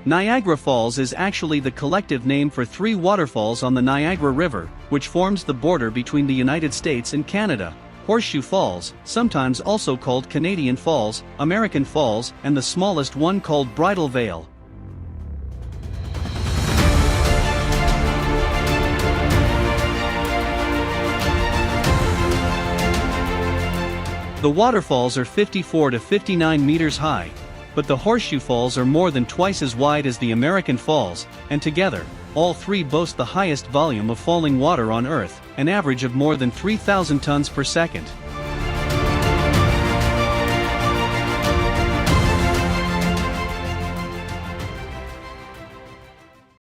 Niagara Falls is actually the collective name for three waterfalls on the Niagara River, which forms the border between the United States and Canada. Horseshoe Falls, sometimes also called Canadian Falls, American Falls, and the smallest one called Bridal Veil. The waterfalls are 54 to 59 meters high, but the Horseshoe Falls are more than twice as wide as the American Falls, and together, all three boast the highest volume of falling water on Earth, an average of more than 3,000 tons per second.